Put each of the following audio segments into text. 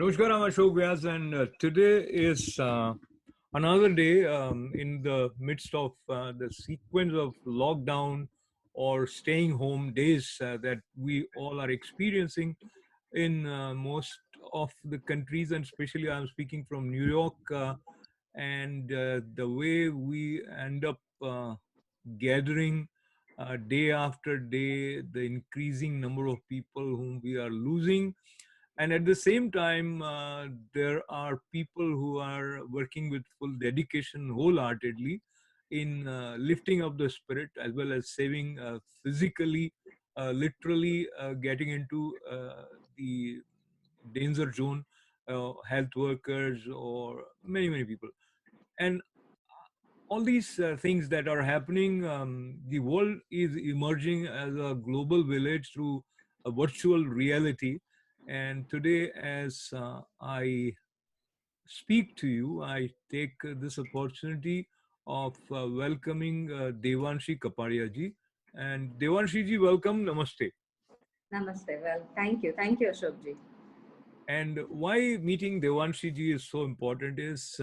Namaskar, I'm Ashok Vyas, and today is another day in the midst of the sequence of lockdown or staying home days that we all are experiencing in most of the countries, and especially I'm speaking from New York, and the way we end up gathering day after day, the increasing number of people whom we are losing, and at the same time there are people who are working with full dedication wholeheartedly in lifting up the spirit as well as saving physically, literally getting into the danger zone, health workers or many people. And all these things that are happening, the world is emerging as a global village through a virtual reality. And today, as I speak to you, I take this opportunity of welcoming Devanshi Kapadia ji. And Devanshi ji, welcome, namaste. Namaste. Well, thank you. Thank you, Ashokji. And why meeting Devanshi ji is so important is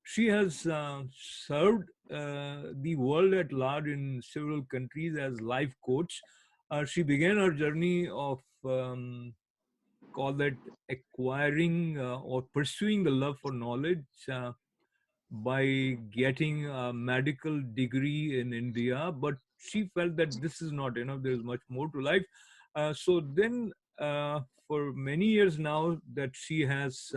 she has served the world at large in several countries as life coach. She began her journey of call that acquiring or pursuing the love for knowledge by getting a medical degree in India, but she felt that this is not enough. There is much more to life. So then, for many years now, that she has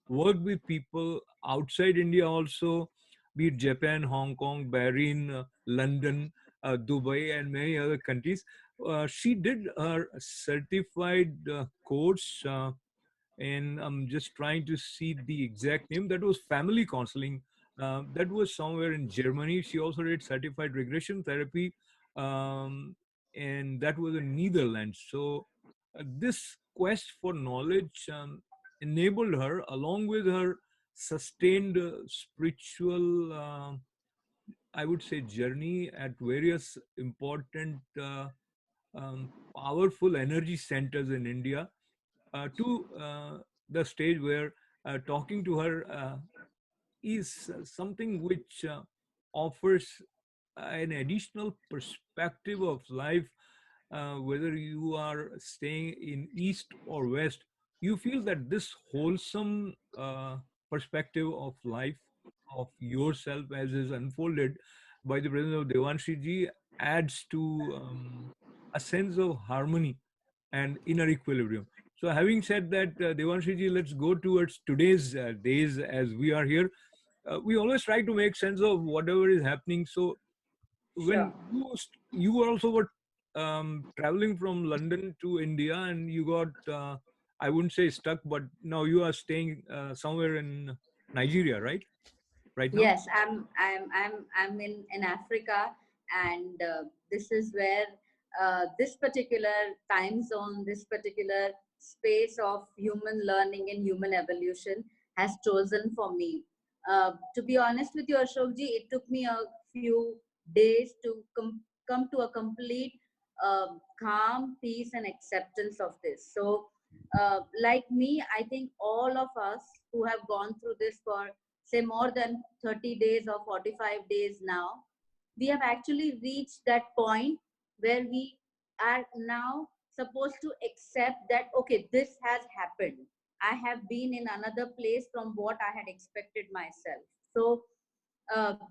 worked with people outside India also, be it Japan, Hong Kong, Bahrain, London, Dubai, and many other countries. She did her certified course, and I'm just trying to see the exact name. That was family counseling. That was somewhere in Germany. She also did certified regression therapy, um, and that was in Netherlands. So this quest for knowledge enabled her, along with her sustained spiritual, I would say, journey at various important, powerful energy centers in India, to the stage where talking to her is something which offers an additional perspective of life. Whether you are staying in east or west, you feel that this wholesome perspective of life, of yourself as is unfolded by the presence of Devanshi ji, adds to a sense of harmony and inner equilibrium. So, having said that, Devanshi ji, let's go towards today's days as we are here. We always try to make sense of whatever is happening. So, Sure. when you were also were traveling from London to India, and you got I wouldn't say stuck, but now you are staying somewhere in Nigeria, right? Right now. Yes, I'm in Africa, and this is where this particular time zone, this particular space of human learning and human evolution has chosen for me. To be honest with you, Ashokji, it took me a few days to come to a complete calm, peace, and acceptance of this. So, like me, I think all of us who have gone through this for say more than 30 days or 45 days now, we have actually reached that point where we are now supposed to accept that okay, this has happened. I have been in another place from what I had expected myself. So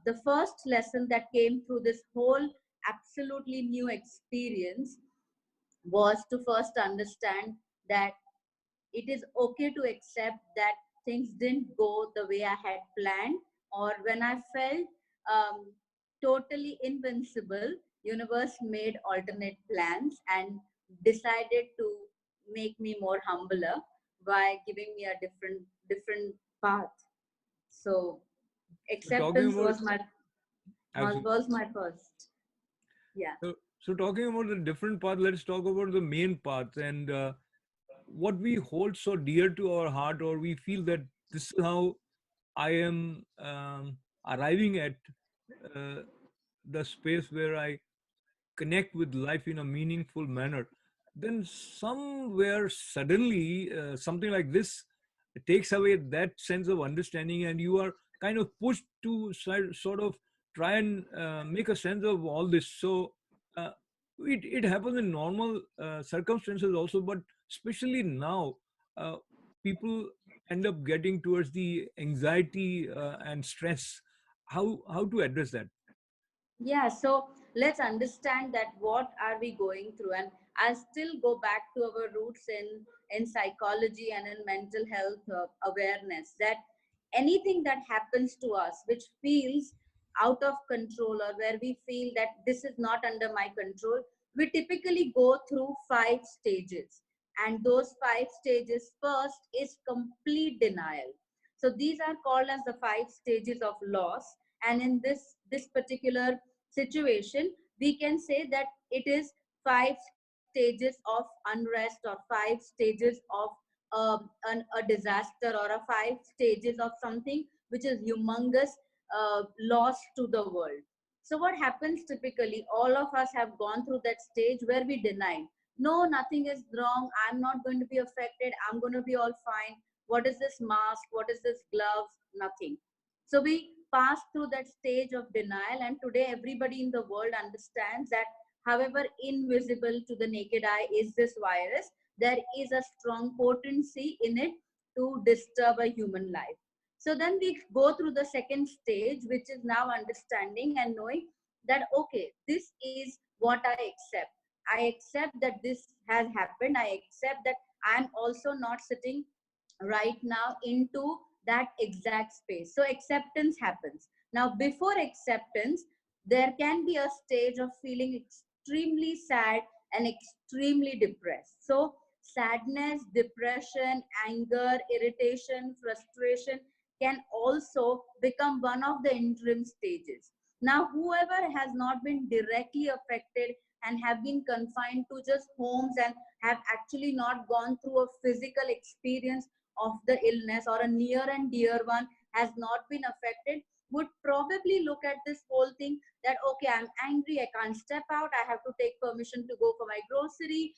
the first lesson that came through this whole absolutely new experience was to first understand that it is okay to accept that things didn't go the way I had planned, or when I felt um, totally invincible, universe made alternate plans and decided to make me more humbler by giving me a different path. So So talking acceptance about absolutely. was my first. Yeah. So talking about the different path, let's talk about the main path and what we hold so dear to our heart, or we feel that this is how I am arriving at uh, the space where I connect with life in a meaningful manner. then somewhere suddenly something like this takes away that sense of understanding, and you are kind of pushed to sort of try and make a sense of all this. So uh, it happens in normal circumstances also, but especially now, uh, people end up getting towards the anxiety and stress. How to address that? Yeah, so let's understand that what are we going through, and I'll still go back to our roots in psychology and in mental health awareness, that anything that happens to us which feels out of control, or where we feel that this is not under my control, we typically go through 5 stages. And those 5 stages, first is complete denial. So these are called as the 5 stages of loss. And in this particular situation, we can say that it is 5 stages of unrest, or 5 stages of a disaster, or a 5 stages of something which is humongous loss to the world. So what happens typically, all of us have gone through that stage where we deny, no, nothing is wrong, I'm not going to be affected, I'm going to be all fine. What is this mask, what is this gloves? Nothing. So we pass through that stage of denial, and today everybody in the world understands that however invisible to the naked eye is this virus, there is a strong potency in it to disturb a human life. So then we go through the second stage, which is now understanding and knowing that, okay, this is what I accept. I accept that this has happened. I accept that I'm also not sitting right now into that exact space. So acceptance happens. Now, before acceptance, there can be a stage of feeling extremely sad and extremely depressed. So, sadness, depression, anger, irritation, frustration can also become one of the interim stages. Now, whoever has not been directly affected and have been confined to just homes and have actually not gone through a physical experience of the illness, or a near and dear one has not been affected, would probably look at this whole thing that, okay, I'm angry, I can't step out, I have to take permission to go for my grocery.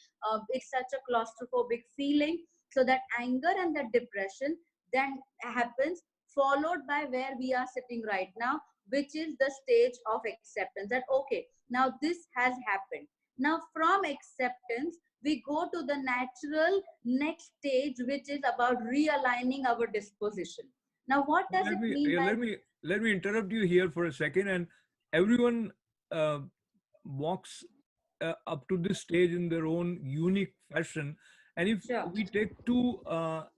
It's such a claustrophobic feeling. So that anger and that depression then happens, followed by where we are sitting right now, which is the stage of acceptance, that okay, now this has happened. Now from acceptance, we go to the natural next stage, which is about realigning our disposition. Now, what does Let it me mean yeah, by? let me interrupt you here for a second. And everyone uh, walks up to this stage in their own unique fashion. And if Sure. we take two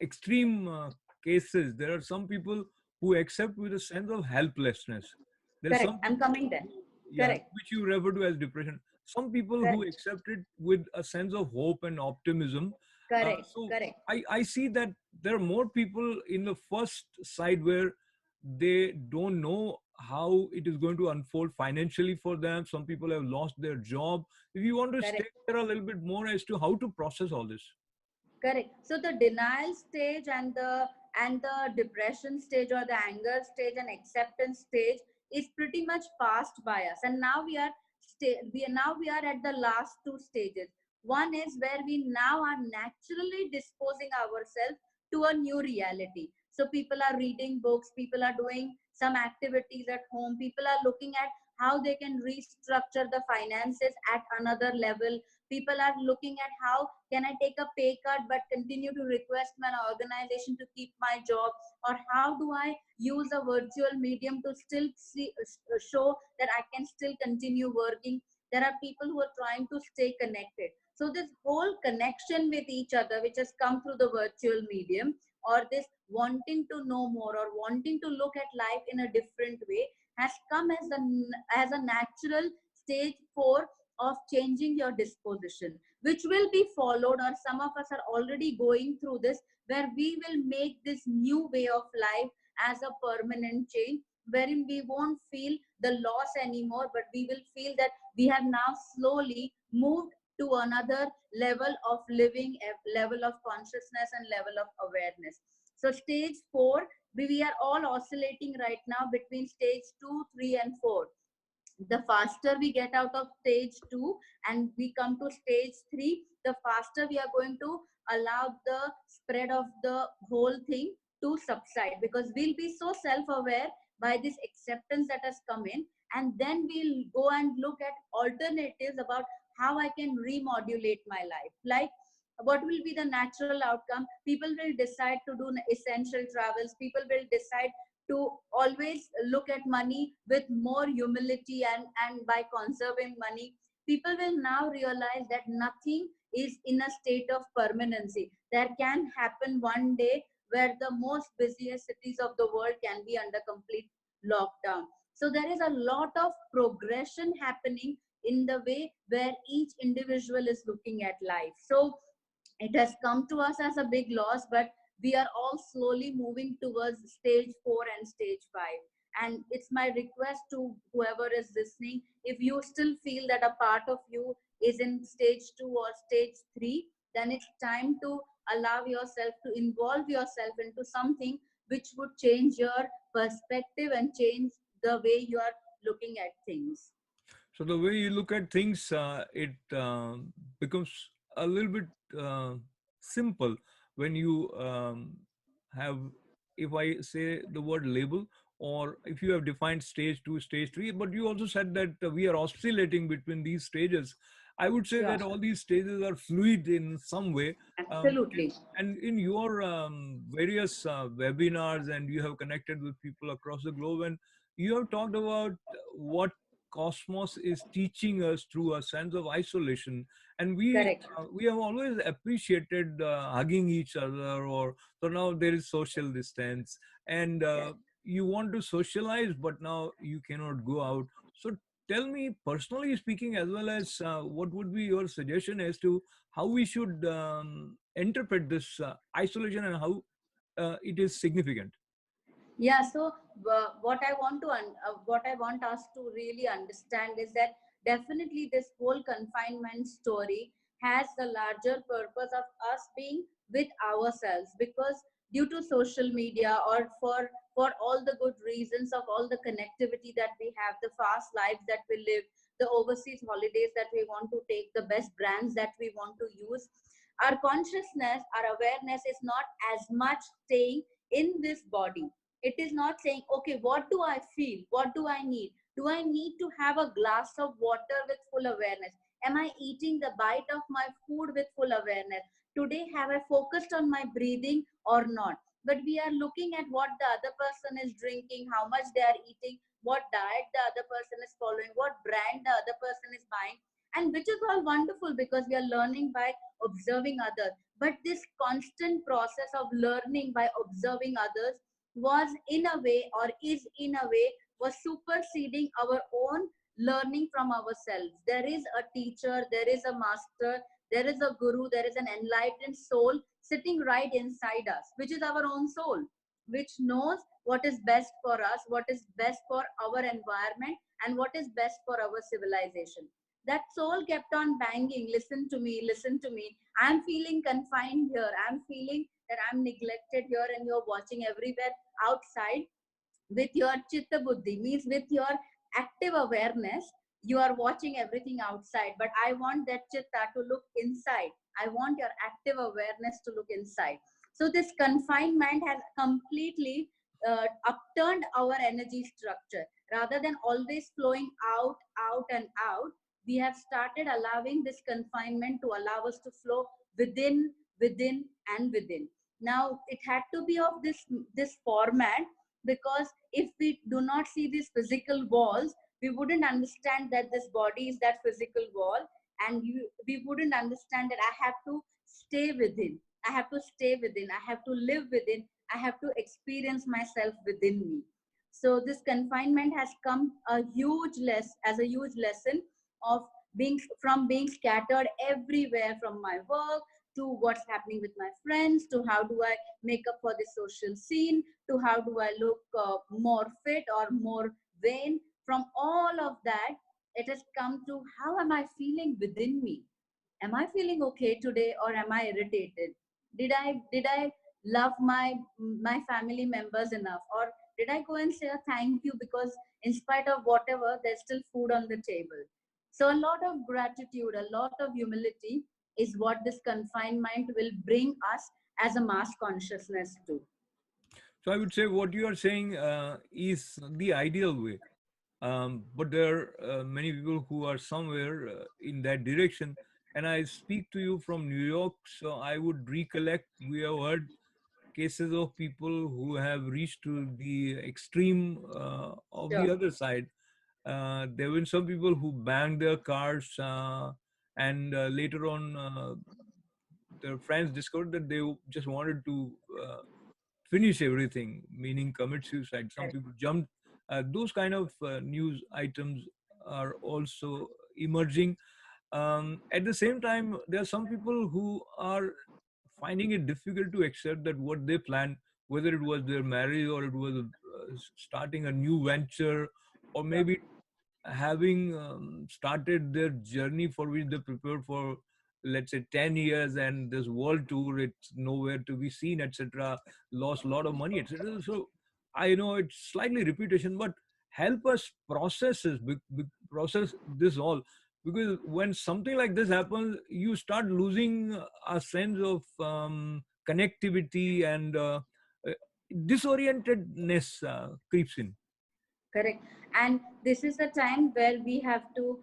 extreme cases, there are some people who accept with a sense of helplessness. There's Correct. some I'm people, coming there. yeah, Correct. which you refer to as depression. Some people who Correct. accept it with a sense of hope and optimism. Correct. So Correct. I see that there are more people in the first side where they don't know how it is going to unfold financially for them. Some people have lost their job. If you want to stay Correct. there a little bit more as to how to process all this. Correct. So the denial stage and the depression stage, or the anger stage and acceptance stage, is pretty much passed by us. And now we are at the last two stages. One is where we now are naturally disposing ourselves to a new reality. So people are reading books, people are doing some activities at home, people are looking at how they can restructure the finances at another level. People are looking at how can I take a pay cut but continue to request my organization to keep my job, or how do I use a virtual medium to still show that I can still continue working. There are people who are trying to stay connected. So this whole connection with each other, which has come through the virtual medium, or this wanting to know more, or wanting to look at life in a different way, has come as a natural stage 4 of changing your disposition, which will be followed, or some of us are already going through this, where we will make this new way of life as a permanent change, wherein we won't feel the loss anymore, but we will feel that we have now slowly moved to another level of living, a level of consciousness and level of awareness. So stage 4, we are all oscillating right now between stage 2, 3 and 4. The faster we get out of stage 2 and we come to stage 3, the faster we are going to allow the spread of the whole thing to subside, because we'll be so self aware by this acceptance that has come in. And then we'll go and look at alternatives about how I can remodulate my life. Like, what will be the natural outcome? People will decide to do essential travels. People will decide to always look at money with more humility, and by conserving money, people will now realize that nothing is in a state of permanency. There can happen one day where the most busiest cities of the world can be under complete lockdown. So there is a lot of progression happening in the way where each individual is looking at life. So it has come to us as a big loss, but we are all slowly moving towards stage 4 and stage 5. And it's my request to whoever is listening, if you still feel that a part of you is in stage 2 or stage 3, then it's time to allow yourself to involve yourself into something which would change your perspective and change the way you are looking at things. So the way you look at things, it becomes a little bit simple when you have, if I say the word label, or if you have defined stage 2, stage 3, but you also said that we are oscillating between these stages. I would say Sure. that all these stages are fluid in some way. Absolutely. And in your various webinars, and you have connected with people across the globe, and you have talked about what cosmos is teaching us through a sense of isolation. And Correct. we have always appreciated hugging each other, or so now there is social distance, and Yes. you want to socialize, but now you cannot go out. So tell me, personally speaking, as well as what would be your suggestion as to how we should interpret this isolation, and how it is significant. Yeah, so what I want to what I want us to really understand is that definitely this whole confinement story has the larger purpose of us being with ourselves, because due to social media, or for all the good reasons of all the connectivity that we have, the fast lives that we live, the overseas holidays that we want to take, the best brands that we want to use, our consciousness, our awareness is not as much staying in this body. It is not saying, okay, what do I feel, what do I need? Do I need to have a glass of water with full awareness? Am I eating the bite of my food with full awareness? Today, have I focused on my breathing or not? But we are looking at what the other person is drinking, how much they are eating, what diet the other person is following, what brand the other person is buying, and which is all wonderful because we are learning by observing others. But this constant process of learning by observing others was in a way, or is in a way, was superseding our own learning from ourselves. There is a teacher, there is a master, there is a guru, there is an enlightened soul sitting right inside us, which is our own soul, which knows what is best for us, what is best for our environment, and what is best for our civilization. That soul kept on banging, listen to me, listen to me, I'm feeling confined here, I'm feeling that I'm neglected here, and you're watching everywhere outside. With your chitta buddhi, means with your active awareness, you are watching everything outside, but I want that chitta to look inside. I want your active awareness to look inside. So this confinement has completely upturned our energy structure. Rather than always flowing out, out and out, we have started allowing this confinement to allow us to flow within, within and within. Now it had to be of this format, because if we do not see these physical walls, we wouldn't understand that this body is that physical wall, and we wouldn't understand that I have to stay within, I have to stay within, I have to live within, I have to experience myself within me. So this confinement has come a huge less as a huge lesson of being scattered everywhere, from my work to what's happening with my friends, to how do I make up for the social scene, to how do I look more fit or more vain. From all of that, it has come to how am I feeling within me? Am I feeling okay today, or am I irritated? Did I love my family members enough, or Did I go and say a thank you? Because in spite of whatever, there's still food on the table. So a lot of gratitude, a lot of humility is what this confinement will bring us as a mass consciousness to. So I would say what you are saying is the ideal way. But there are many people who are somewhere in that direction. And I speak to you from New York, so I would recollect we have heard cases of people who have reached to the extreme of the Sure. other side. There were some people who banged their cars, and later on, their friends discovered that they just wanted to finish everything, meaning commit suicide. Some Correct. people jumped. Those kind of news items are also emerging. At the same time, there are some people who are finding it difficult to accept that what they planned, whether it was their marriage or it was starting a new venture, or Sure. maybe having started their journey for which they prepared for, let's say, 10 years, and this world tour, it's nowhere to be seen, etc., lost a lot of money, etc. So I know it's slightly repetition, but help us process this, process this all, because when something like this happens, you start losing a sense of connectivity, and uh, disorientedness creeps in. Correct. And this is a time where we have to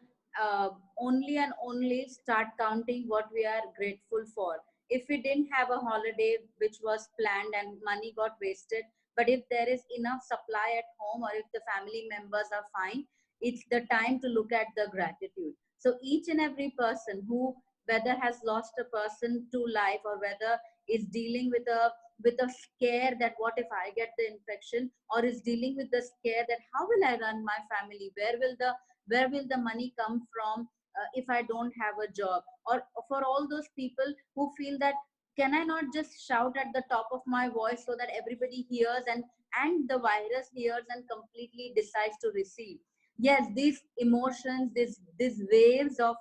only and only start counting what we are grateful for. If we didn't have a holiday which was planned and money got wasted, but if there is enough supply at home or if the family members are fine, it's the time to look at the gratitude. So each and every person who whether has lost a person to life or whether is dealing with a scare that what if I get the infection, or is dealing with the scare that how will I run my family, where will the money come from if I don't have a job, or for all those people who feel that can I not just shout at the top of my voice so that everybody hears and the virus hears and completely decides to receive. Yes, these emotions, these waves of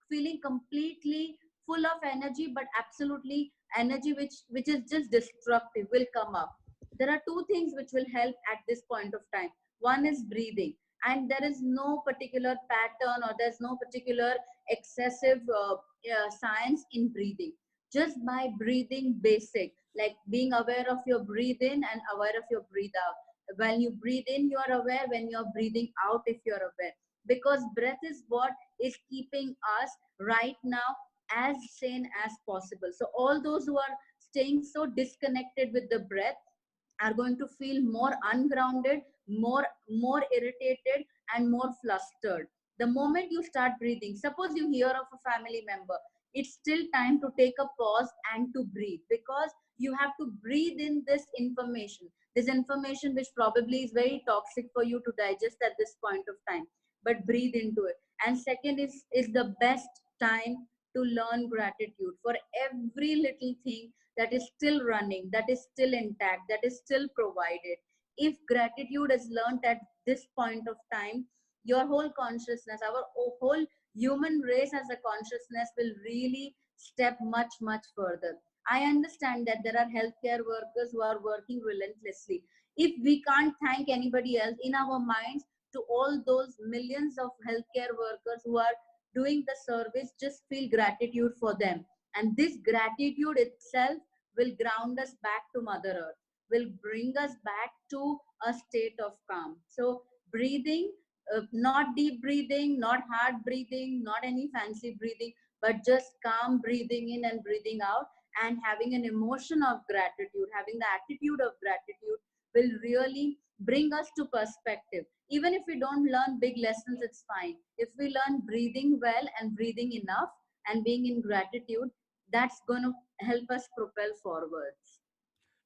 feeling completely full of energy but absolutely energy which is just destructive will come up. There are two things which will help at this point of time. One is breathing, and there is no particular pattern or there's no particular excessive science in breathing. Just by breathing basic, like being aware of your breathe in and aware of your breathe out. When you breathe in, you are aware. When you're breathing out, if you're aware, because breath is what is keeping us right now as sane as possible. So all those who are staying so disconnected with the breath are going to feel more ungrounded, more irritated, and more flustered. The moment you start breathing, suppose you hear of a family member, it's still time to take a pause and to breathe, because you have to breathe in this information which probably is very toxic for you to digest at this point of time, but breathe into it. And second is the best time to learn gratitude for every little thing that is still running, that is still intact, that is still provided. If gratitude is learned at this point of time, your whole consciousness, our whole human race as a consciousness will really step much, much further. I understand that there are healthcare workers who are working relentlessly. If we can't thank anybody else in our minds, to all those millions of healthcare workers who are doing the service, just feel gratitude for them. And this gratitude itself will ground us back to Mother Earth, will bring us back to a state of calm. So, breathing, not deep breathing, not hard breathing, not any fancy breathing, but just calm breathing in and breathing out, and having an emotion of gratitude, having the attitude of gratitude will really bring us to perspective. Even if we don't learn big lessons, it's fine. If we learn breathing well and breathing enough and being in gratitude, that's going to help us propel forwards.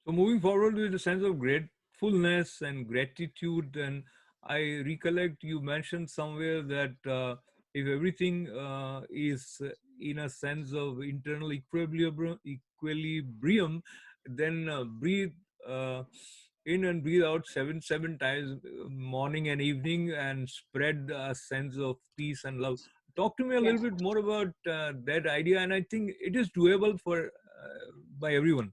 So moving forward with a sense of gratefulness and gratitude, and I recollect you mentioned somewhere that if everything is in a sense of internal equilibrium, then breathe in and breathe out seven times, morning and evening, and spread a sense of peace and love. Talk to me a Yeah. little bit more about that idea, and I think it is doable for by everyone.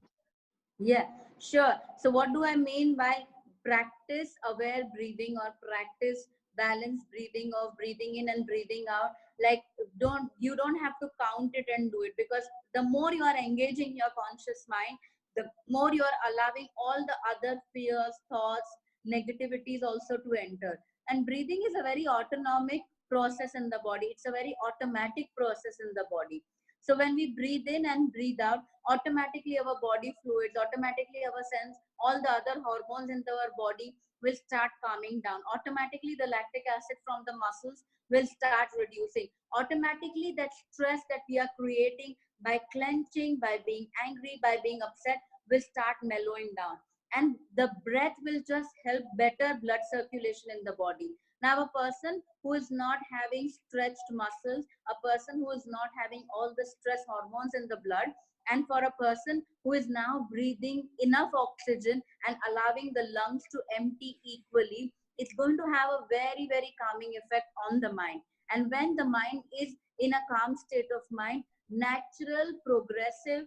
Yeah, sure. So, what do I mean by practice aware breathing or practice balanced breathing of breathing in and breathing out. Like, don't have to count it and do it, because the more you are engaging your conscious mind, the more you are allowing all the other fears, thoughts, negativities also to enter. And breathing is a very autonomic process in the body. It's a very automatic process in the body. So when we breathe in and breathe out, automatically our body fluids, automatically our sense, all the other hormones in our body will start calming down. Automatically the lactic acid from the muscles will start reducing. Automatically that stress that we are creating by clenching, by being angry, by being upset, will start mellowing down. And the breath will just help better blood circulation in the body. Now, a person who is not having stretched muscles, a person who is not having all the stress hormones in the blood, and for a person who is now breathing enough oxygen and allowing the lungs to empty equally, it's going to have a very, very calming effect on the mind. And when the mind is in a calm state of mind, natural, progressive,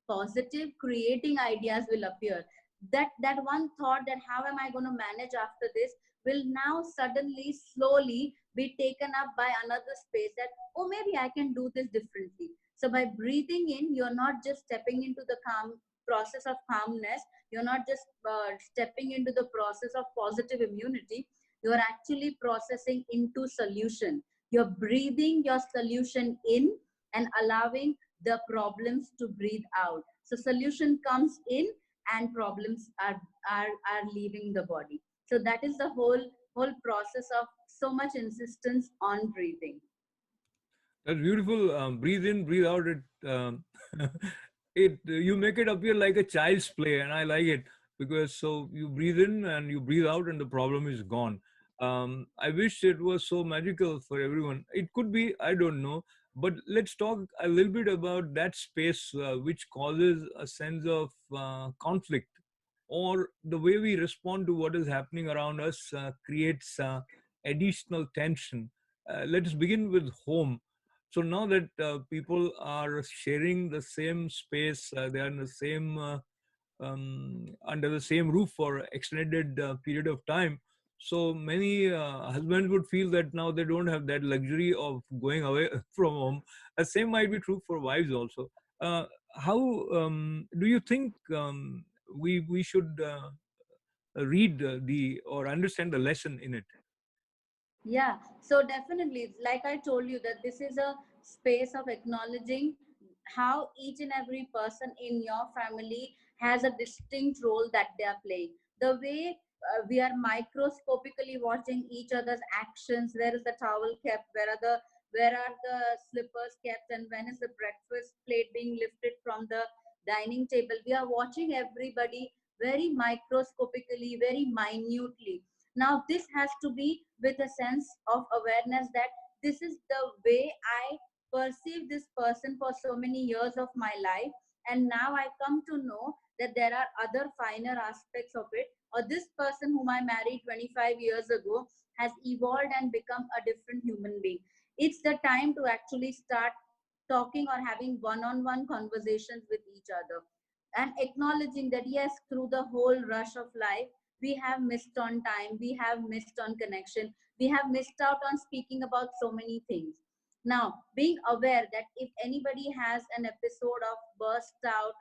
positive creating ideas will appear. That one thought, that how am I going to manage after this, will now suddenly slowly be taken up by another space, that oh, maybe I can do this differently. So by breathing in, you're not just stepping into the calm process of calmness, you're not just stepping into the process of positive immunity, you're actually processing into solution. You're breathing your solution in and allowing the problems to breathe out. So solution comes in and problems are leaving the body. So that is the whole process of so much insistence on breathing. That's beautiful. Breathe in, breathe out. It you make it appear like a child's play, and I like it because so you breathe in and you breathe out, and the problem is gone. I wish it was so magical for everyone. It could be, I don't know, but let's talk a little bit about that space which causes a sense of conflict, or the way we respond to what is happening around us creates additional tension. Let's begin with home. So now that people are sharing the same space, they are in the same under the same roof for extended period of time. So many husbands would feel that now they don't have that luxury of going away from home. The same might be true for wives also. Uh, how do you think we should read the or understand the lesson in it? Yeah, so definitely, like I told you, that this is a space of acknowledging how each and every person in your family has a distinct role that they are playing. The way we are microscopically watching each other's actions. Where is the towel kept? Where are the slippers kept? And when is the breakfast plate being lifted from the dining table? We are watching everybody very microscopically, very minutely. Now this has to be with a sense of awareness that this is the way I perceive this person for so many years of my life, and now I come to know that there are other finer aspects of it, or this person whom I married 25 years ago has evolved and become a different human being. It's the time to actually start talking or having one-on-one conversations with each other, and acknowledging that yes, through the whole rush of life, we have missed on time, we have missed on connection, we have missed out on speaking about so many things. Now being aware that if anybody has an episode of burst out,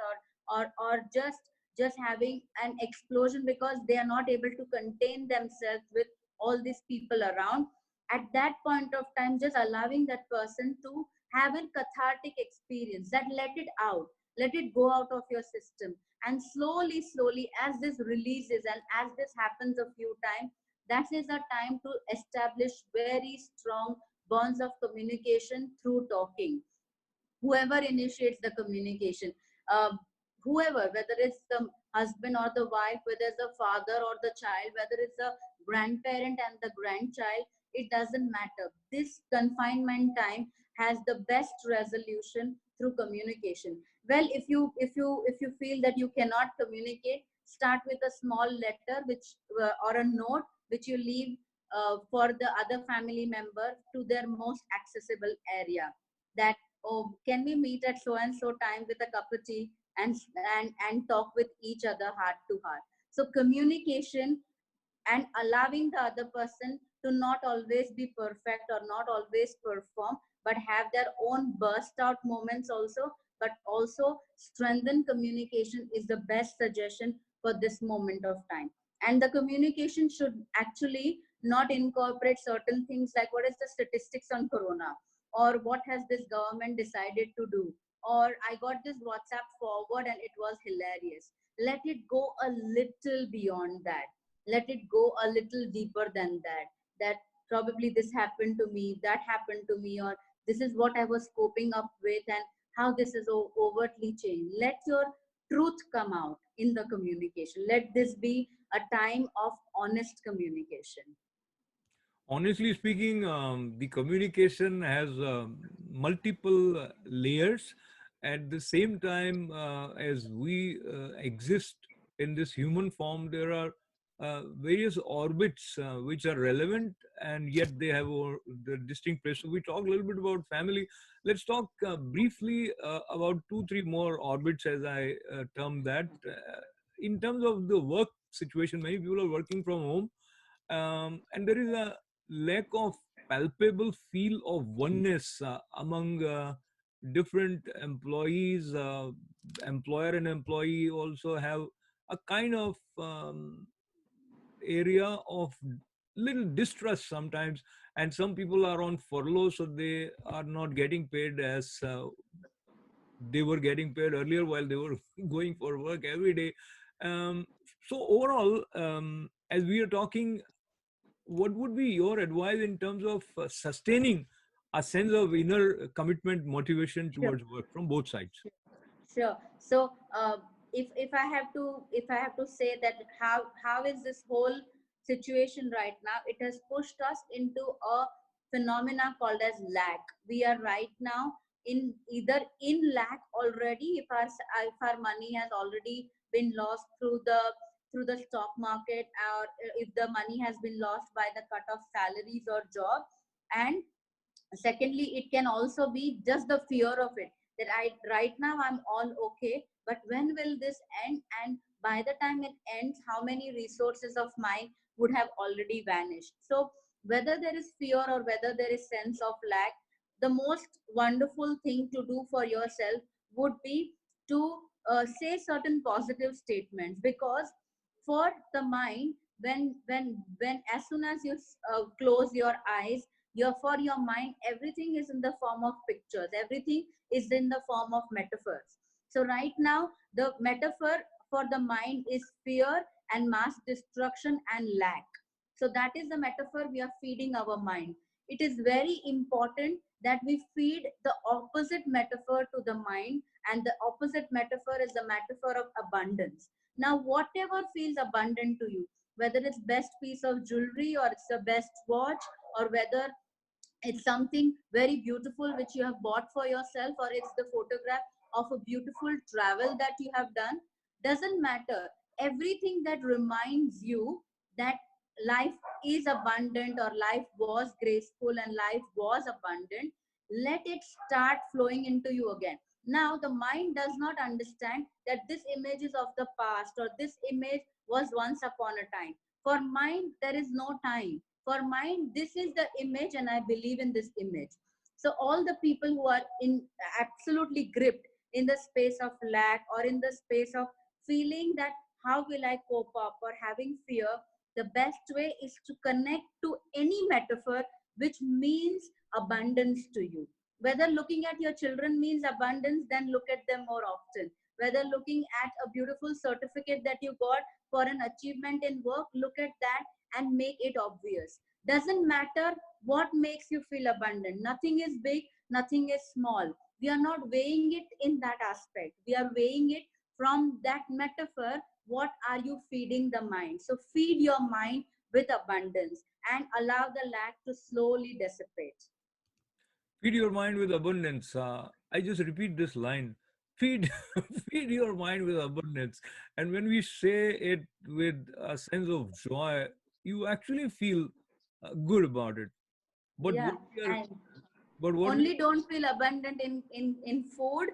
or just having an explosion because they are not able to contain themselves with all these people around, at that point of time just allowing that person to have a cathartic experience, that let it out, let it go out of your system. And slowly slowly, as this releases and as this happens a few times, that is a time to establish very strong bonds of communication through talking. Whoever initiates the communication, um, whoever, whether it's the husband or the wife, whether it's the father or the child, whether it's the grandparent and the grandchild, it doesn't matter. This confinement time has the best resolution through communication. Well, if you feel that you cannot communicate, start with a small letter which or a note which you leave for the other family member to their most accessible area, that oh, can we meet at so and so time with a cup of tea and talk with each other heart to heart. So communication and allowing the other person to not always be perfect or not always perform, but have their own burst out moments also, but also strengthen communication is the best suggestion for this moment of time. And the communication should actually not incorporate certain things like what is the statistics on corona, or what has this government decided to do, or I got this WhatsApp forward and it was hilarious. Let it go a little beyond that. Let it go a little deeper than that. That probably this happened to me, that happened to me, or this is what I was coping up with, and how this is overtly changed. Let your truth come out in the communication. Let this be a time of honest communication. Honestly speaking, the communication has multiple layers. At the same time, as we exist in this human form, there are various orbits which are relevant, and yet they have the distinct place. So we talk a little bit about family. Let's talk briefly about two, three more orbits, as I term that. In terms of the work situation, many people are working from home, and there is a lack of palpable feel of oneness among different employees. Employer and employee also have a kind of area of little distrust sometimes, and some people are on furlough, so they are not getting paid as they were getting paid earlier while they were going for work every day. um, so overall, as we are talking, what would be your advice in terms of sustaining a sense of inner commitment, motivation Sure. towards work from both sides? Sure. So, if I have to say that how is this whole situation right now? It has pushed us into a phenomena called as lack. We are right now in either in lack already. If our money has already been lost through the stock market, or if the money has been lost by the cut of salaries or job, and secondly it can also be just the fear of it, that I right now I'm all okay, but when will this end? And by the time it ends, how many resources of mine would have already vanished? So whether there is fear or whether there is sense of lack, the most wonderful thing to do for yourself would be to say certain positive statements, because for the mind, when as soon as you close your eyes, for your mind everything is in the form of pictures, everything is in the form of metaphors. So right now the metaphor for the mind is fear and mass destruction and lack. So that is the metaphor we are feeding our mind. It is very important that we feed the opposite metaphor to the mind, and the opposite metaphor is the metaphor of abundance. Now whatever feels abundant to you, whether it's best piece of jewelry, or it's the best watch, or whether it's something very beautiful which you have bought for yourself, or it's the photograph of a beautiful travel that you have done, doesn't matter. Everything that reminds you that life is abundant, or life was graceful and life was abundant, let it start flowing into you again. Now the mind does not understand that this image is of the past, or this image was once upon a time. For mind there is no time. For mind this is the image, and I believe in this image. So all the people who are in absolutely gripped in the space of lack, or in the space of feeling that how will I cope up, or having fear, the best way is to connect to any metaphor which means abundance to you. Whether looking at your children means abundance, then look at them more often. Whether looking at a beautiful certificate that you got for an achievement in work, look at that and make it obvious. Doesn't matter what makes you feel abundant. Nothing is big, nothing is small. We are not weighing it in that aspect. We are weighing it from that metaphor. What are you feeding the mind? So feed your mind with abundance and allow the lack to slowly dissipate. Feed your mind with abundance. I just repeat this line: feed, feed your mind with abundance. And when we say it with a sense of joy, you actually feel good about it. But Yeah, what we are, and but what we, only don't feel abundant in food.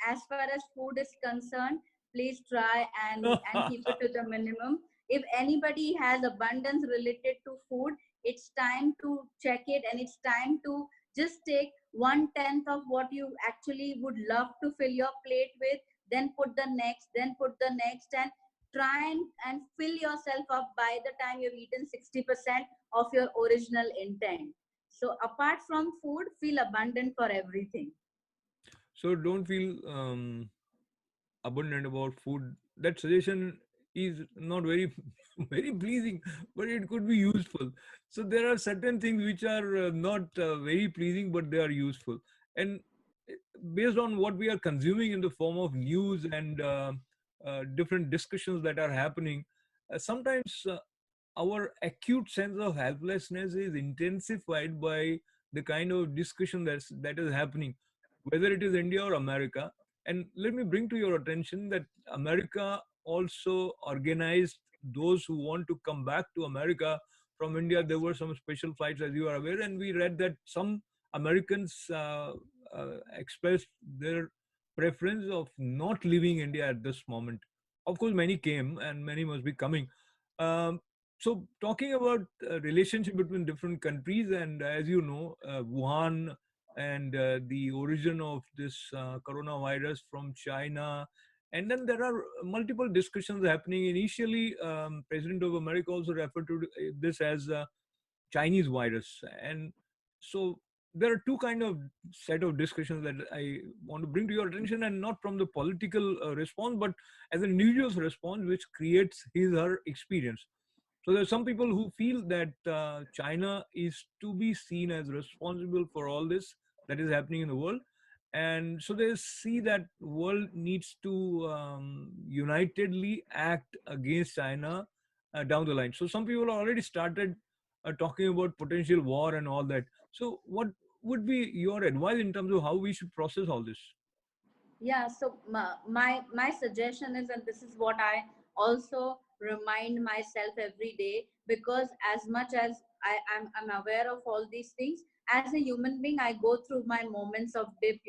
As far as food is concerned, please try and keep it to the minimum. If anybody has abundance related to food, it's time to check it, and it's time to just take 1/10 of what you actually would love to fill your plate with, then put the next, then put the next, and try and fill yourself up by the time you've eaten 60% of your original intent. So apart from food, feel abundant for everything. So don't feel abundant about food. That suggestion is not very very pleasing, but it could be useful. So there are certain things which are not very pleasing, but they are useful. And uh, based on what we are consuming in the form of news and different discussions that are happening, sometimes our acute sense of helplessness is intensified by the kind of discussion that is happening, whether it is India or America. And let me bring to your attention that America also organized those who want to come back to America from India. There were some special flights, as you are aware, and we read that some Americans expressed their preference of not leaving India at this moment. Of course, many came, and many must be coming. Um, so, talking about relationship between different countries, and as you know, Wuhan and the origin of this coronavirus from China. And then there are multiple discussions happening. Initially, President of America also referred to this as Chinese virus. And so there are two kind of set of discussions that I want to bring to your attention, and not from the political response, but as an individual's response, which creates his or her experience. So there are some people who feel that China is to be seen as responsible for all this that is happening in the world, and so they see that world needs to unitedly act against China down the line. So some people already started talking about potential war and all that. So what would be your advice in terms of how we should process all this? Yeah, so my suggestion is, and this is what I also remind myself every day, because as much as I'm aware of all these things, as a human being, I go through my moments of dip,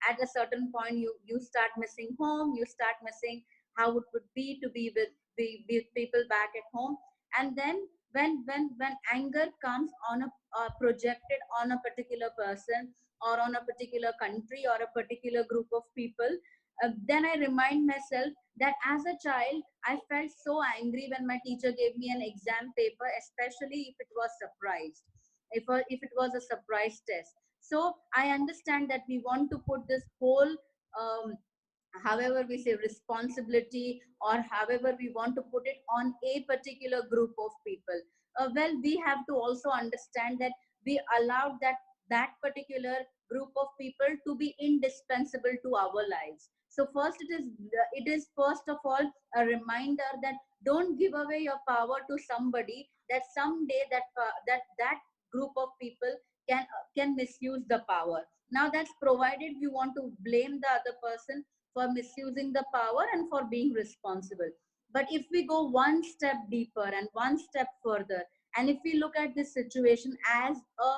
at a certain point you start missing home, you start missing how it would be to be with people back at home. And then when anger comes on projected on a particular person, or on a particular country, or a particular group of people, then I remind myself that as a child I felt so angry when my teacher gave me an exam paper, especially if it was surprised, if it was a surprise test. So I understand that we want to put this whole, um, however we say, responsibility, or however we want to put it, on a particular group of people. Well, we have to also understand that we allowed that particular group of people to be indispensable to our lives. So first, it is first of all a reminder that don't give away your power to somebody, that someday that group of people can misuse the power. Now that's provided you want to blame the other person for misusing the power and for being responsible. But if we go one step deeper and one step further, and if we look at this situation as a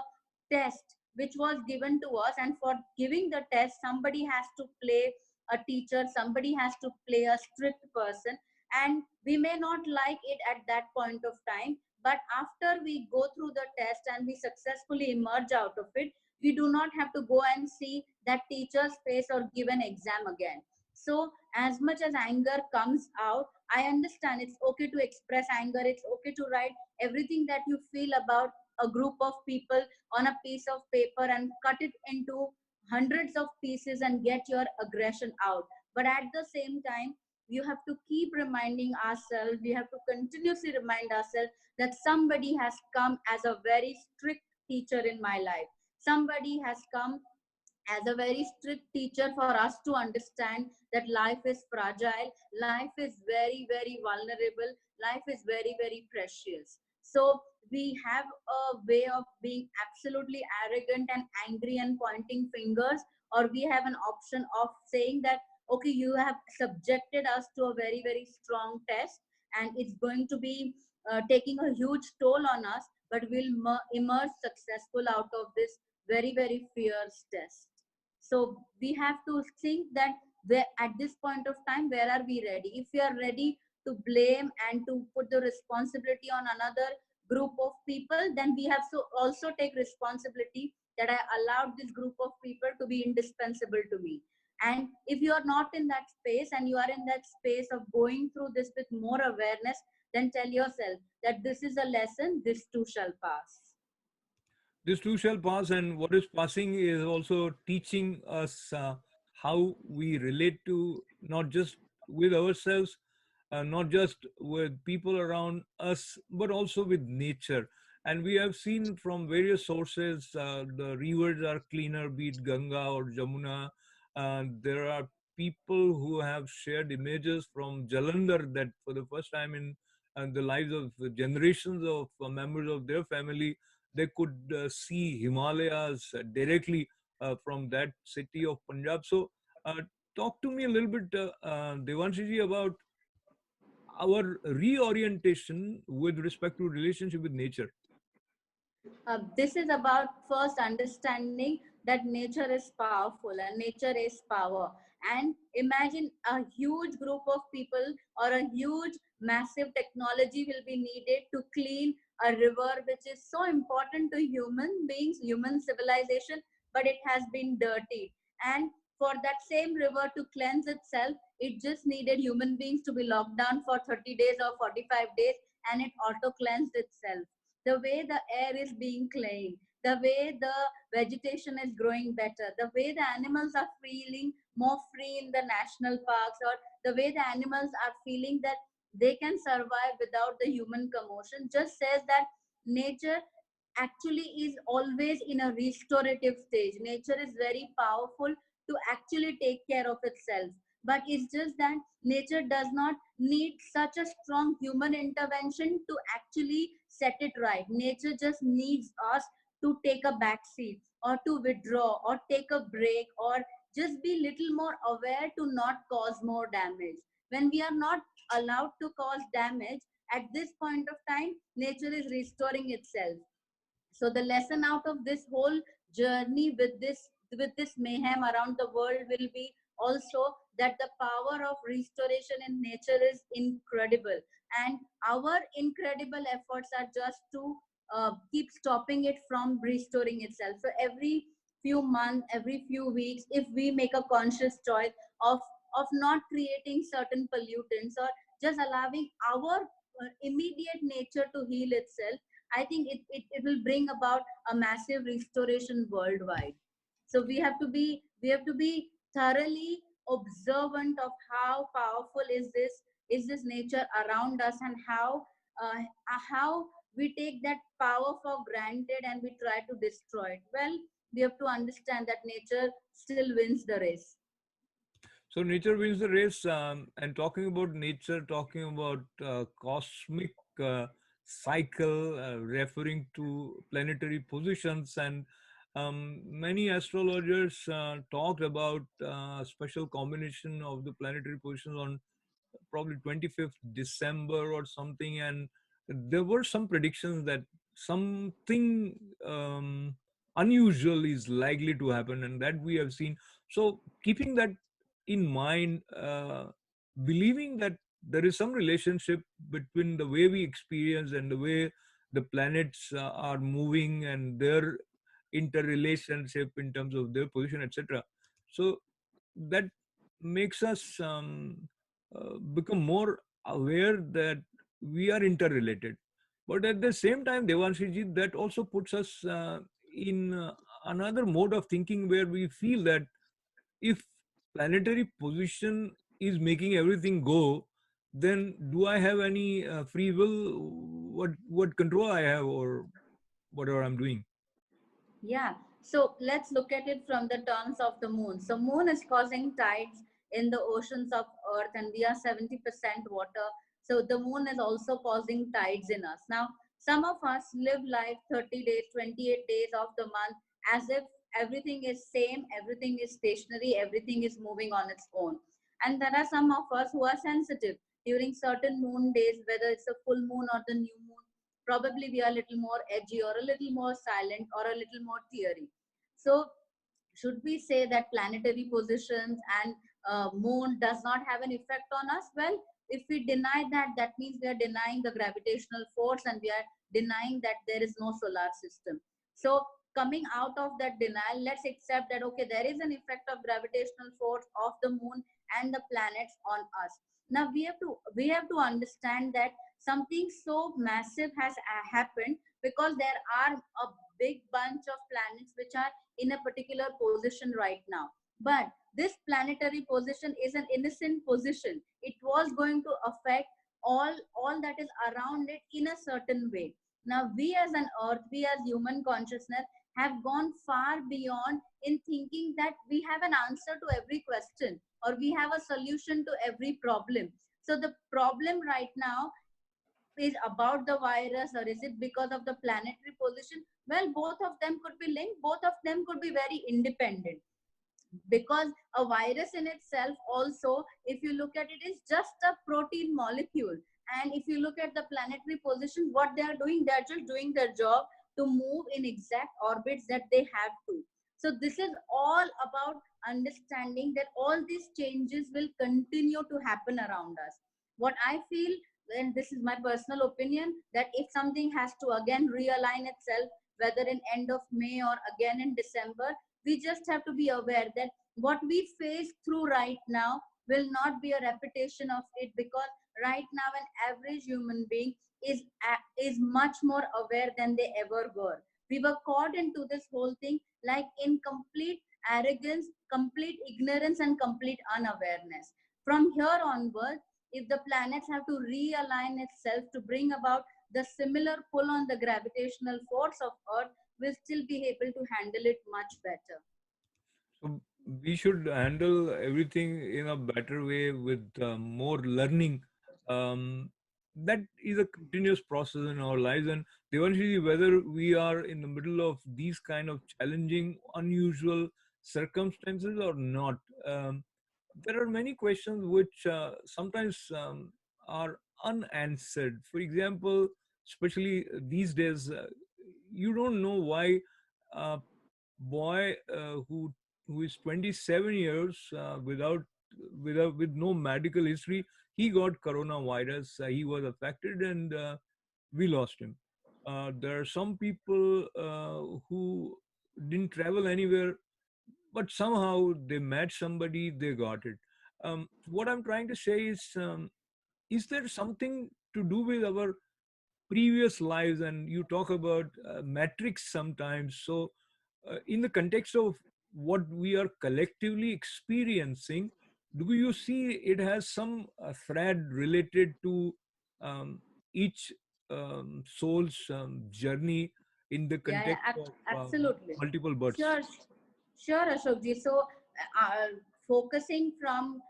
test which was given to us, and for giving the test, somebody has to play a teacher, somebody has to play a strict person, and we may not like it at that point of time, but after we go through the test and we successfully emerge out of it, we do not have to go and see that teacher's face or give an exam again. So as much as anger comes out, I understand it's okay to express anger, it's okay to write everything that you feel about a group of people on a piece of paper and cut it into hundreds of pieces and get your aggression out. But at the same time, you have to keep reminding ourselves, we have to continuously remind ourselves that somebody has come as a very strict teacher in my life. Somebody has come as a very strict teacher for us to understand that life is fragile, life is very, very vulnerable, life is very, very precious. So we have a way of being absolutely arrogant and angry and pointing fingers, or we have an option of saying that, okay, you have subjected us to a very, very strong test, and it's going to be taking a huge toll on us, but we'll emerge successful out of this very, very fierce test. So we have to think that where at this point of time, where are we ready? If we are ready to blame and to put the responsibility on another group of people, then we have to also take responsibility that I allowed this group of people to be indispensable to me. And if you are not in that space and you are in that space of going through this with more awareness, then tell yourself that this is a lesson, this too shall pass. This too shall pass, and what is passing is also teaching us how we relate to, not just with ourselves, not just with people around us, but also with nature. And we have seen from various sources, the rivers are cleaner, be it Ganga or Jamuna. There are people who have shared images from Jalandhar that for the first time in the lives of generations of members of their family, they could see Himalayas directly from that city of Punjab. So, talk to me a little bit, Devanshiji, about our reorientation with respect to relationship with nature. This is about first understanding that nature is powerful and nature is power. And imagine a huge group of people or a huge massive technology will be needed to clean a river which is so important to human beings, human civilization, but it has been dirty. And for that same river to cleanse itself, it just needed human beings to be locked down for 30 days or 45 days, and it auto cleansed itself. The way the air is being cleaned, the way the vegetation is growing better, the way the animals are feeling more free in the national parks, or the way the animals are feeling that they can survive without the human commotion, just says that nature actually is always in a restorative stage. Nature is very powerful to actually take care of itself. But it's just that nature does not need such a strong human intervention to actually set it right. Nature just needs us to take a back seat or to withdraw or take a break or just be little more aware to not cause more damage. When we are not allowed to cause damage, at this point of time, nature is restoring itself. So the lesson out of this whole journey with this mayhem around the world will be also that the power of restoration in nature is incredible, and our incredible efforts are just to keep stopping it from restoring itself. So every few months, every few weeks, if we make a conscious choice of not creating certain pollutants or just allowing our immediate nature to heal itself, I think it will bring about a massive restoration worldwide. So we have to be thoroughly observant of how powerful is this nature around us, and how we take that power for granted and we try to destroy it. Well, we have to understand that nature still wins the race. So nature wins the race. And talking about nature, talking about cosmic cycle, referring to planetary positions, and many astrologers talked about special combination of the planetary positions on probably 25th December or something, and there were some predictions that something unusual is likely to happen, and that we have seen. So keeping that in mind, believing that there is some relationship between the way we experience and the way the planets are moving and their interrelationship in terms of their position, etc. So that makes us become more aware that we are interrelated. But at the same time, Devanshiji, that also puts us in another mode of thinking where we feel that if planetary position is making everything go, then do I have any free will? What control I have or whatever I'm doing? Yeah. So let's look at it from the terms of the moon. So moon is causing tides in the oceans of earth, and we are 70% water. So the moon is also causing tides in us. Now, some of us live life 30 days, 28 days of the month as if everything is same, everything is stationary, everything is moving on its own. And there are some of us who are sensitive during certain moon days, whether it's a full moon or the new moon. Probably we are a little more edgy or a little more silent or a little more teary. So should we say that planetary positions and moon does not have an effect on us. Well, if we deny that, that means we are denying the gravitational force, and we are denying that there is no solar system. So coming out of that denial, let's accept that okay, there is an effect of gravitational force of the moon and the planets on us. Now we have to understand that something so massive has happened, because there are a big bunch of planets which are in a particular position right now. But this planetary position is an innocent position. It was going to affect all that is around it in a certain way. Now we as an earth, we as human consciousness have gone far beyond in thinking that we have an answer to every question, or we have a solution to every problem. So the problem right now is about the virus, or is it because of the planetary position? Well, both of them could be linked, both of them could be very independent, because a virus in itself also, if you look at it, is just a protein molecule. And if you look at the planetary position, what they are doing, they are just doing their job to move in exact orbits that they have to. So this is all about understanding that all these changes will continue to happen around us. What I feel, and this is my personal opinion, that if something has to again realign itself, whether in end of May or again in December, we just have to be aware that what we face through right now will not be a repetition of it, because right now an average human being is much more aware than they ever were. We were caught into this whole thing like in complete arrogance, complete ignorance, and complete unawareness. From here onward, if the planets have to realign itself to bring about the similar pull on the gravitational force of earth, will still be able to handle it much better. So we should handle everything in a better way with more learning. Um, that is a continuous process in our lives. And Devanshi, whether we are in the middle of these kind of challenging, unusual circumstances or not, there are many questions which sometimes are unanswered. For example, especially these days, you don't know why a boy who is 27 years with no medical history, he got coronavirus. He was affected, and we lost him. There are some people who didn't travel anywhere, but somehow they met somebody, they got it. What I'm trying to say is there something to do with our previous lives? And you talk about metrics sometimes. So in the context of what we are collectively experiencing, do you see it has some thread related to um, each soul's journey in the Yeah, yeah, context of absolutely. multiple births? Sure, sure, Ashokji. So, focusing from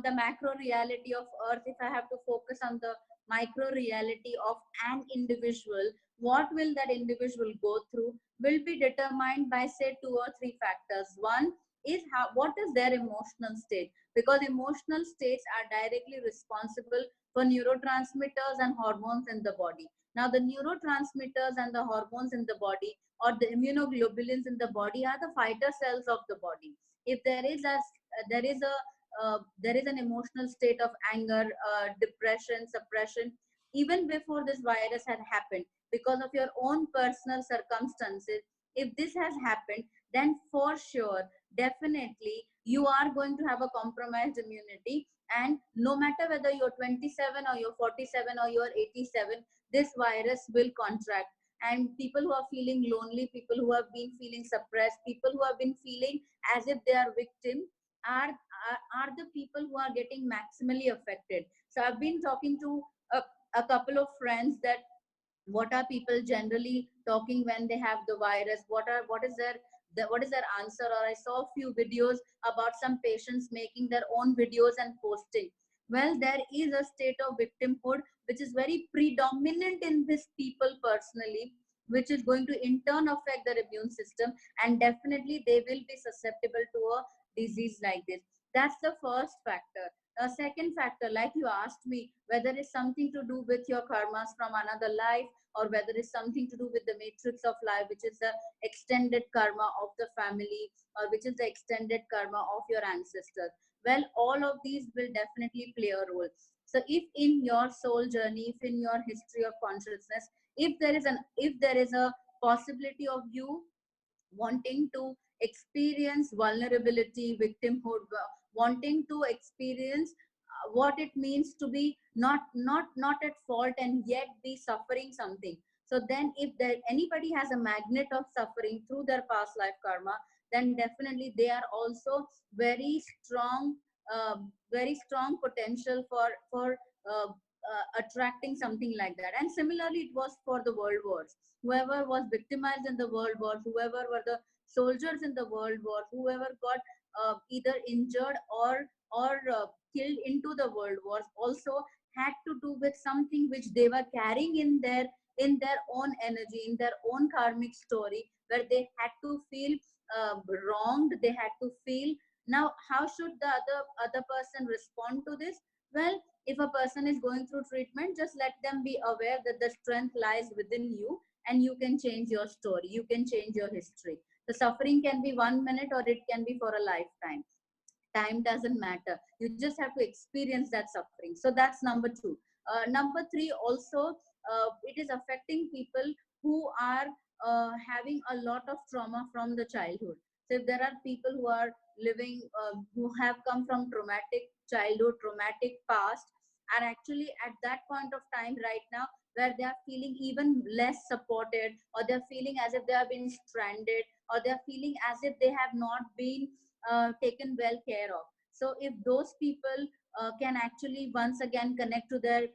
the macro reality of Earth, if I have to focus on the micro reality of an individual, what will that individual go through will be determined by say two or three factors. One is what is their emotional state, because emotional states are directly responsible for neurotransmitters and hormones in the body. Now, the neurotransmitters and the hormones in the body, or the immunoglobulins in the body, are the fighter cells of the body. If there is an emotional state of anger, depression, suppression, even before this virus had happened, because of your own personal circumstances, if this has happened, then for sure, definitely, you are going to have a compromised immunity. And no matter whether you're 27 or you're 47 or you're 87, this virus will contract. And people who are feeling lonely, people who have been feeling suppressed, people who have been feeling as if they are victim, are the people who are getting maximally affected. So I've been talking to a couple of friends that what are people generally talking when they have the virus, what is their answer. Or I saw a few videos about some patients making their own videos and posting. Well, there is a state of victimhood which is very predominant in this people personally, which is going to in turn affect their immune system, and definitely they will be susceptible to a disease like this. That's the first factor. A second factor, like you asked me, whether it's something to do with your karmas from another life, or whether it's something to do with the matrix of life, which is the extended karma of the family, or which is the extended karma of your ancestors. Well, all of these will definitely play a role. So if in your soul journey, if in your history of consciousness, if there is a possibility of you wanting to experience vulnerability, victimhood, wanting to experience what it means to be not at fault and yet be suffering something. So then if there anybody has a magnet of suffering through their past life karma, then definitely they are also very strong, very strong potential for attracting something like that. And similarly it was for the world wars. Whoever was victimized in the world wars, whoever were the soldiers in the world war, whoever got either injured or killed into the world wars, also had to do with something which they were carrying in their own energy, in their own karmic story, where they had to feel wronged, they had to feel. Now how should the other person respond to this? Well, if a person is going through treatment, just let them be aware that the strength lies within you, and you can change your story, you can change your history. The suffering can be 1 minute or it can be for a lifetime. Time doesn't matter, you just have to experience that suffering. So that's number two. Number three, also, it is affecting people who are having a lot of trauma from the childhood. So if there are people who are living, who have come from traumatic childhood, traumatic past, are actually at that point of time right now where they are feeling even less supported, or they're feeling as if they have been stranded, or they're feeling as if they have not been taken well care of. So if those people can actually once again connect to their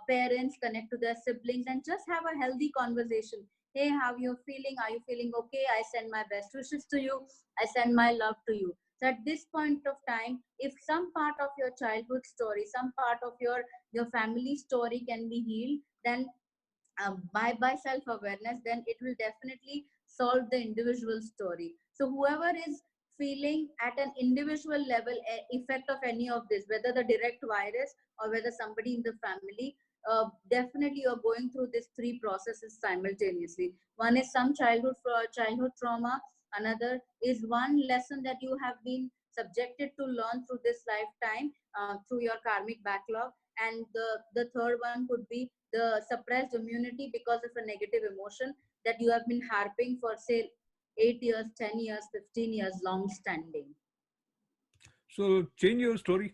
parents, connect to their siblings, and just have a healthy conversation. Hey, how you feeling? Are you feeling okay? I send my best wishes to you. I send my love to you. So at this point of time, if some part of your childhood story, some part of your family story can be healed, then by self awareness, then it will definitely solve the individual story. So whoever is feeling at an individual level effect of any of this, whether the direct virus or whether somebody in the family, definitely you're going through these three processes simultaneously. One is some childhood trauma, another is one lesson that you have been subjected to learn through this lifetime, through your karmic backlog, and the third one could be the suppressed immunity because of a negative emotion that you have been harping for, say, 8 years, 10 years, 15 years, long standing. So change your story.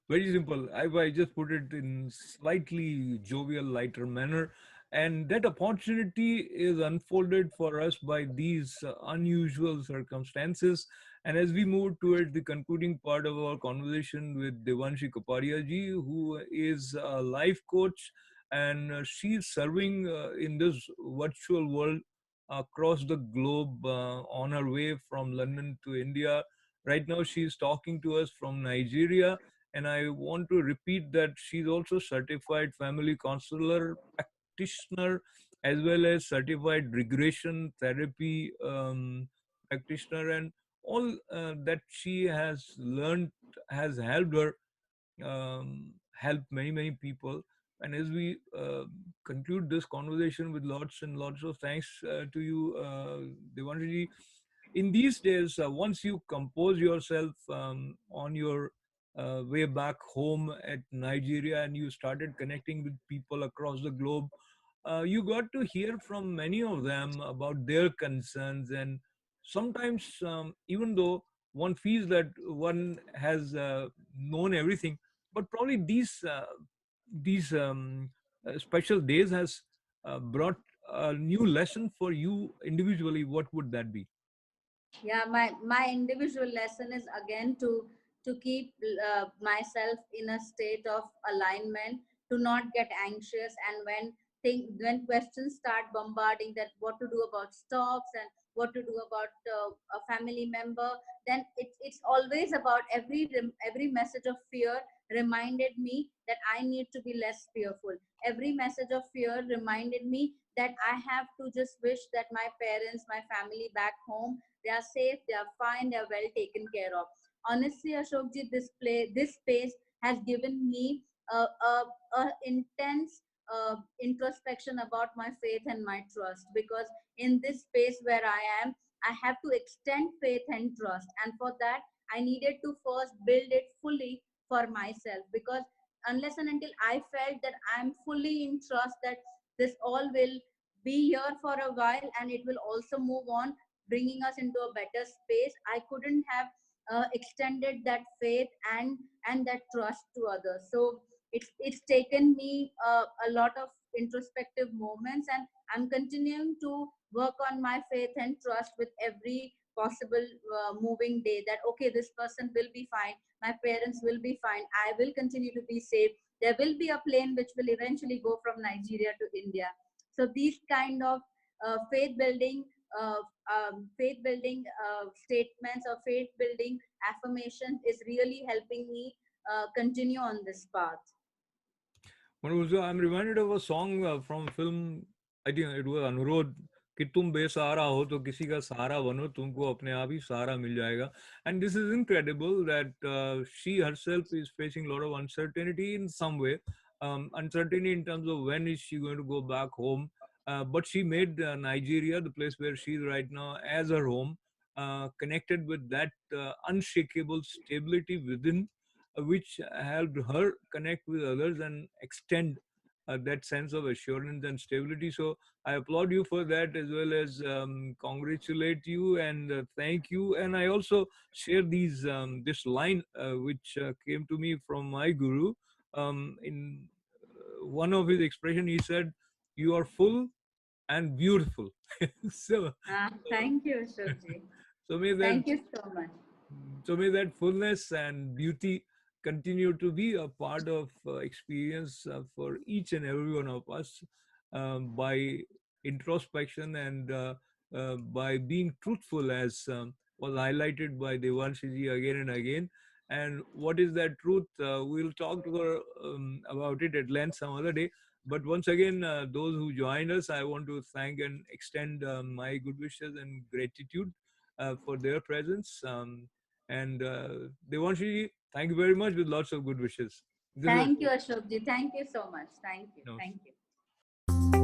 Very simple. I just put it in slightly jovial, lighter manner, and that opportunity is unfolded for us by these unusual circumstances. And as we move towards the concluding part of our conversation with Devanshi Kapadia ji, who is a life coach, and she's serving in this virtual world across the globe on her way from London to India. Right now, she's talking to us from Nigeria, and I want to repeat that she's also certified family counselor practitioner, as well as certified regression therapy practitioner, and all that she has learned has helped her help many people. And as we conclude this conversation with lots and lots of thanks to you, Devanshi, in these days, once you compose yourself on your way back home at Nigeria, and you started connecting with people across the globe, you got to hear from many of them about their concerns. And sometimes, even though one feels that one has known everything, but probably these special days has brought a new lesson for you individually. What would that be? Yeah, my individual lesson is again to keep myself in a state of alignment, to not get anxious, and when questions start bombarding, that what to do about stocks and what to do about a family member, then it's always about every message of fear reminded me that I need to be less fearful. Every message of fear reminded me that I have to just wish that my parents, my family back home, they are safe, they are fine, they are well taken care of. honestly, Ashokji, this space has given me a intense introspection about my faith and my trust, because in this space where I am, I have to extend faith and trust, and for that I needed to first build it fully for myself, because unless and until I felt that I'm fully in trust that this all will be here for a while and it will also move on, bringing us into a better space, I couldn't have extended that faith and that trust to others. So it's taken me a lot of introspective moments, and I'm continuing to work on my faith and trust with every possible moving day, that okay, this person will be fine, my parents will be fine, I will continue to be safe, there will be a plane which will eventually go from Nigeria to India. So these kind of faith building uh, faith building statements or faith building affirmations is really helping me continue on this path. I'm reminded of a song from film. I think it was Anurodh कि तुम बेसहारा हो तो किसी का सहारा बनो तुमको अपने आप ही सहारा मिल जाएगा. And this is incredible that she herself is facing a lot of uncertainty in some way, uncertainty in terms of when is she going to go back home, but she made Nigeria, the place where she is right now, as her home, connected with that unshakable stability within, which helped her connect with others and extend that sense of assurance and stability. So I applaud you for that, as well as congratulate you and thank you. And I also share this line which came to me from my guru. In one of his expression, he said, "You are full and beautiful." so, Thank you, Ashokji. so may that Thank you so much. fullness and beauty continue to be a part of experience for each and every one of us, by introspection and by being truthful, as was highlighted by Devanshi ji again and again. And what is that truth? We'll talk to her about it at length some other day. But once again, those who joined us, I want to thank and extend my good wishes and gratitude for their presence. And Devanshi, thank you very much with lots of good wishes. This was Thank you, Ashokji. Thank you so much. Thank you. no. Thank you.